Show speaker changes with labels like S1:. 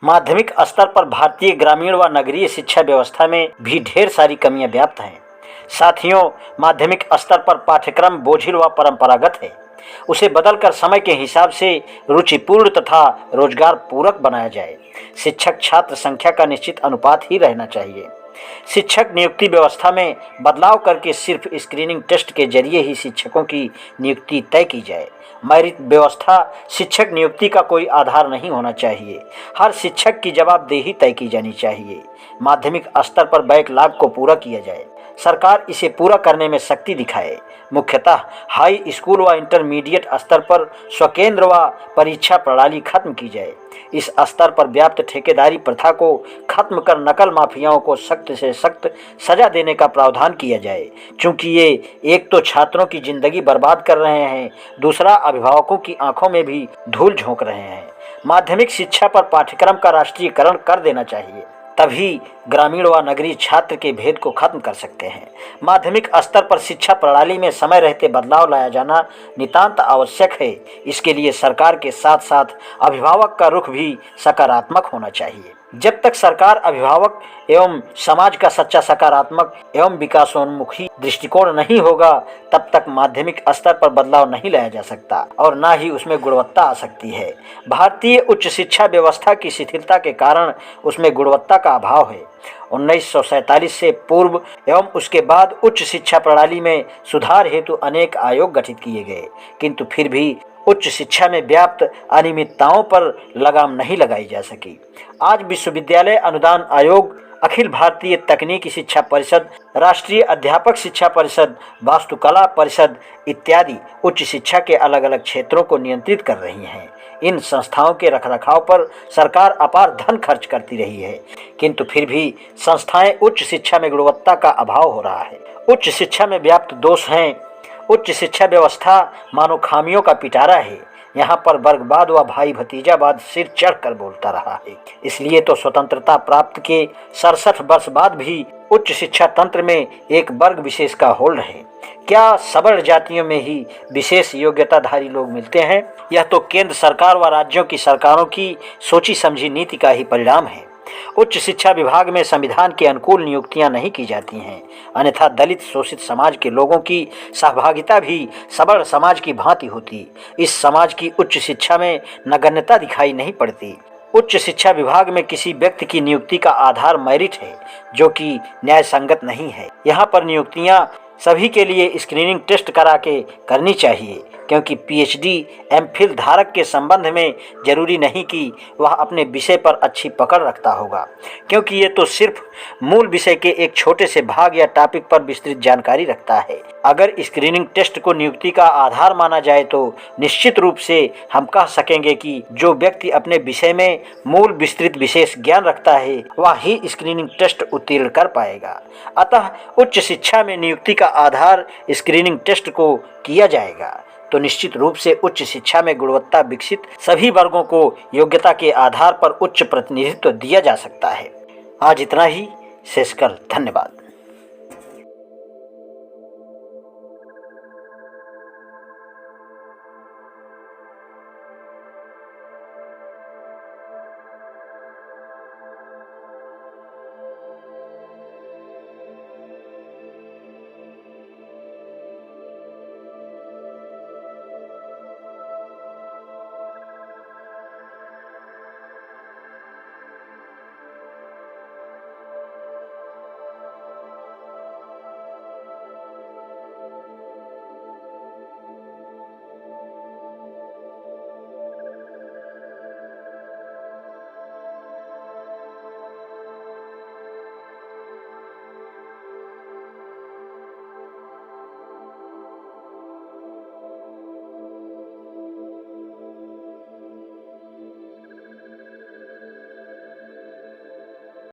S1: माध्यमिक स्तर पर भारतीय ग्रामीण व नगरीय शिक्षा व्यवस्था में भी ढेर सारी कमियां व्याप्त हैं। साथियों, माध्यमिक स्तर पर पाठ्यक्रम बोझिल व परंपरागत है। उसे बदलकर समय के हिसाब से रुचिपूर्ण तथा रोजगार पूरक बनाया जाए। शिक्षक छात्र संख्या का निश्चित अनुपात ही रहना चाहिए। शिक्षक नियुक्ति व्यवस्था में बदलाव करके सिर्फ स्क्रीनिंग टेस्ट के जरिए ही शिक्षकों की नियुक्ति तय की जाए। मेरिट व्यवस्था शिक्षक नियुक्ति का कोई आधार नहीं होना चाहिए। हर शिक्षक की जवाबदेही तय की जानी चाहिए। माध्यमिक स्तर पर बैकलॉग को पूरा किया जाए। सरकार इसे पूरा करने में शक्ति दिखाए। मुख्यतः हाई स्कूल व इंटरमीडिएट स्तर पर स्वकेंद्र व परीक्षा प्रणाली खत्म की जाए। इस स्तर पर व्याप्त ठेकेदारी प्रथा को खत्म कर नकल माफियाओं को सख्त से सख्त सजा देने का प्रावधान किया जाए, क्योंकि ये एक तो छात्रों की जिंदगी बर्बाद कर रहे हैं, दूसरा अभिभावकों की आंखों में भी धूल झोंक रहे हैं। माध्यमिक शिक्षा पर पाठ्यक्रम का राष्ट्रीयकरण कर देना चाहिए, तभी ग्रामीण व नगरीय छात्र के भेद को खत्म कर सकते हैं। माध्यमिक स्तर पर शिक्षा प्रणाली में समय रहते बदलाव लाया जाना नितांत आवश्यक है। इसके लिए सरकार के साथ साथ अभिभावक का रुख भी सकारात्मक होना चाहिए। जब तक सरकार, अभिभावक एवं समाज का सच्चा सकारात्मक एवं विकासोन्मुखी दृष्टिकोण नहीं होगा, तब तक माध्यमिक स्तर पर बदलाव नहीं लाया जा सकता और न ही उसमें गुणवत्ता आ सकती है। भारतीय उच्च शिक्षा व्यवस्था की शिथिलता के कारण उसमें गुणवत्ता का अभाव है। 1947 से पूर्व एवं उसके बाद उच्च शिक्षा प्रणाली में सुधार हेतु अनेक आयोग गठित किए गए, किंतु फिर भी उच्च शिक्षा में व्याप्त अनियमितताओं पर लगाम नहीं लगाई जा सकी। आज विश्वविद्यालय अनुदान आयोग, अखिल भारतीय तकनीकी शिक्षा परिषद, राष्ट्रीय अध्यापक शिक्षा परिषद, वास्तुकला परिषद इत्यादि उच्च शिक्षा के अलग अलग क्षेत्रों को नियंत्रित कर रही हैं। इन संस्थाओं के रखरखाव पर सरकार अपार धन खर्च करती रही है, किंतु फिर भी संस्थाएं उच्च शिक्षा में गुणवत्ता का अभाव हो रहा है। उच्च शिक्षा में व्याप्त दोष हैं। उच्च शिक्षा व्यवस्था मानो खामियों का पिटारा है। यहाँ पर वर्गवाद व भाई भतीजावाद सिर चढ़कर बोलता रहा है। इसलिए तो स्वतंत्रता प्राप्त के 67 वर्ष बाद भी उच्च शिक्षा तंत्र में एक वर्ग विशेष का होल्ड है। क्या सवर्ण जातियों में ही विशेष योग्यताधारी लोग मिलते हैं? यह तो केंद्र सरकार व राज्यों की सरकारों की सोची समझी नीति का ही परिणाम है। उच्च शिक्षा विभाग में संविधान के अनुकूल नियुक्तियां नहीं की जाती हैं, अन्यथा दलित शोषित समाज के लोगों की सहभागिता भी सवर्ण समाज की भांति होती। इस समाज की उच्च शिक्षा में नगण्यता दिखाई नहीं पड़ती। उच्च शिक्षा विभाग में किसी व्यक्ति की नियुक्ति का आधार मेरिट है, जो कि न्याय संगत नहीं है। यहाँ पर नियुक्तियां सभी के लिए स्क्रीनिंग टेस्ट करा के करनी चाहिए, क्योंकि पीएचडी, एमफिल धारक के संबंध में जरूरी नहीं कि वह अपने विषय पर अच्छी पकड़ रखता होगा, क्योंकि ये तो सिर्फ मूल विषय के एक छोटे से भाग या टॉपिक पर विस्तृत जानकारी रखता है। अगर स्क्रीनिंग टेस्ट को नियुक्ति का आधार माना जाए तो निश्चित रूप से हम कह सकेंगे कि जो व्यक्ति अपने विषय में मूल विस्तृत विशेष ज्ञान रखता है वह ही स्क्रीनिंग टेस्ट उत्तीर्ण कर पाएगा। अतः उच्च शिक्षा में नियुक्ति का आधार स्क्रीनिंग टेस्ट को किया जाएगा तो निश्चित रूप से उच्च शिक्षा में गुणवत्ता विकसित सभी वर्गों को योग्यता के आधार पर उच्च प्रतिनिधित्व दिया जा सकता है। आज इतना ही। शेषकर धन्यवाद।